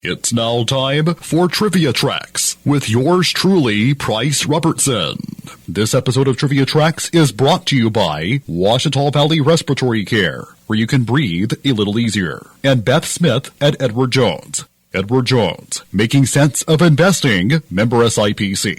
It's now time for Trivia Tracks with yours truly, Price Robertson. This episode of Trivia Tracks is brought to you by Washita Valley Respiratory Care, where you can breathe a little easier, and Beth Smith at Edward Jones. Edward Jones, making sense of investing, member SIPC.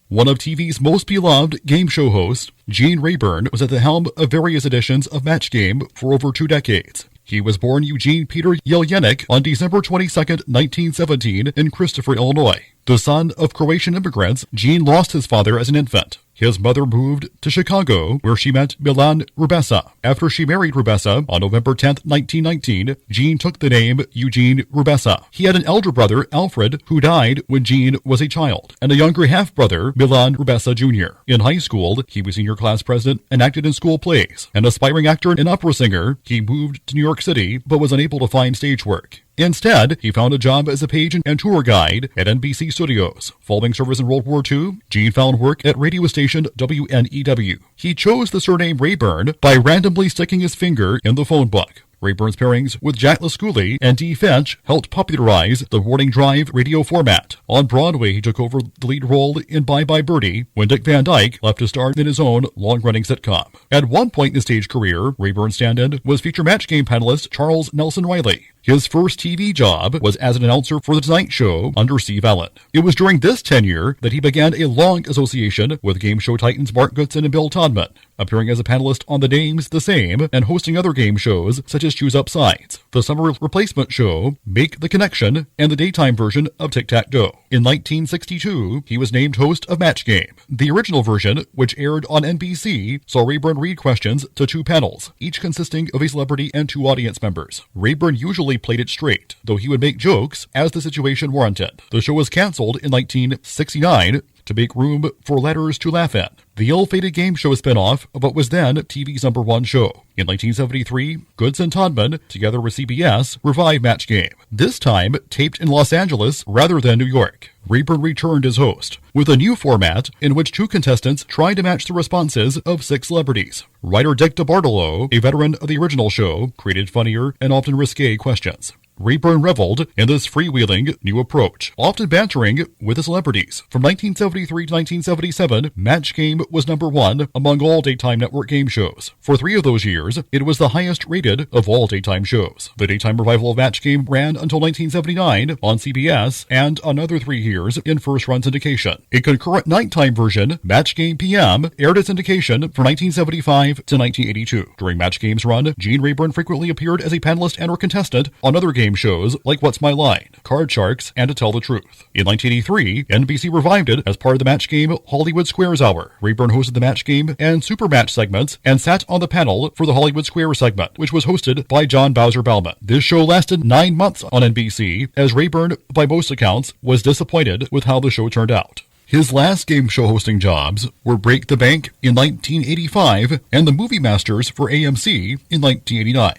One of TV's most beloved game show hosts, Gene Rayburn, was at the helm of various editions of Match Game for over 2 decades. He was born Eugene Peter Jelyenik on December 22, 1917, in Christopher, Illinois. The son of Croatian immigrants, Gene lost his father as an infant. His mother moved to Chicago, where she met Milan Rubesa. After she married Rubesa on November 10, 1919, Gene took the name Eugene Rubesa. He had an elder brother, Alfred, who died when Gene was a child, and a younger half-brother, Milan Rubesa Jr. In high school, he was senior class president and acted in school plays. An aspiring actor and opera singer, he moved to New York City, but was unable to find stage work. Instead, he found a job as a page and tour guide at NBC Studios. Following service in World War II, Gene found work at radio station WNEW. He chose the surname Rayburn by randomly sticking his finger in the phone book. Rayburn's pairings with Jack LaScully and Dee Finch helped popularize the morning drive radio format. On Broadway, he took over the lead role in Bye Bye Birdie when Dick Van Dyke left to star in his own long-running sitcom. At one point in his stage career, Rayburn's stand-in was feature Match Game panelist Charles Nelson Riley. His first TV job was as an announcer for The Tonight Show under Steve Allen. It was during this tenure that he began a long association with game show titans Mark Goodson and Bill Todman, appearing as a panelist on The Name's the Same and hosting other game shows such as Choose Up Sides, the summer replacement show Make the Connection, and the daytime version of Tic-Tac-Toe. In 1962, he was named host of Match Game. The original version, which aired on NBC, saw Rayburn read questions to 2 panels, each consisting of a celebrity and 2 audience members. Rayburn usually played it straight, though he would make jokes as the situation warranted. The show was canceled in 1969 to make room for Letters to Laugh At, the ill-fated game show spin-off of what was then TV's #1 show. In 1973, Goods and Todman, together with CBS, revived Match Game, this time taped in Los Angeles rather than New York. Rayburn returned as host, with a new format in which 2 contestants tried to match the responses of 6 celebrities. Writer Dick DeBartolo, a veteran of the original show, created funnier and often risque questions. Rayburn reveled in this freewheeling new approach, often bantering with the celebrities. From 1973 to 1977, Match Game was #1 among all daytime network game shows. For 3 of those years, it was the highest rated of all daytime shows. The daytime revival of Match Game ran until 1979 on CBS and another 3 years in first-run syndication. A concurrent nighttime version, Match Game PM, aired its syndication from 1975 to 1982. During Match Game's run, Gene Rayburn frequently appeared as a panelist and or contestant on other game shows like What's My Line, Card Sharks, and To Tell the Truth. In 1983, NBC revived it as part of the Match Game Hollywood Squares Hour. Rayburn hosted the Match Game and Super Match segments and sat on the panel for the Hollywood Squares segment, which was hosted by John Bowser Bauman. This show lasted 9 months on NBC, as Rayburn, by most accounts, was disappointed with how the show turned out. His last game show hosting jobs were Break the Bank in 1985 and The Movie Masters for AMC in 1989.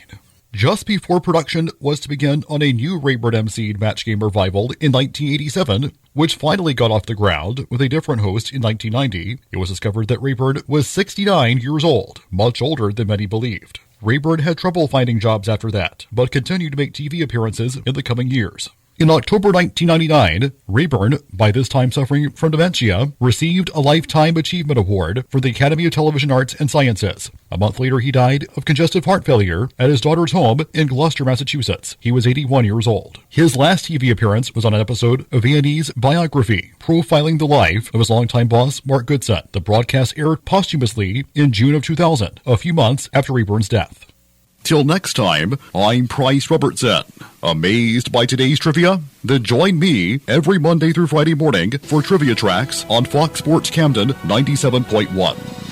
Just before production was to begin on a new Rayburn emceed Match Game revival in 1987, which finally got off the ground with a different host in 1990, it was discovered that Rayburn was 69 years old, much older than many believed. Rayburn had trouble finding jobs after that, but continued to make TV appearances in the coming years. In October 1999, Rayburn, by this time suffering from dementia, received a Lifetime Achievement Award from the Academy of Television Arts and Sciences. A month later, he died of congestive heart failure at his daughter's home in Gloucester, Massachusetts. He was 81 years old. His last TV appearance was on an episode of A&E's Biography, profiling the life of his longtime boss, Mark Goodson. The broadcast aired posthumously in June of 2000, a few months after Rayburn's death. Till next time, I'm Price Robertson. Amazed by today's trivia? Then join me every Monday through Friday morning for Trivia Tracks on Fox Sports Camden 97.1.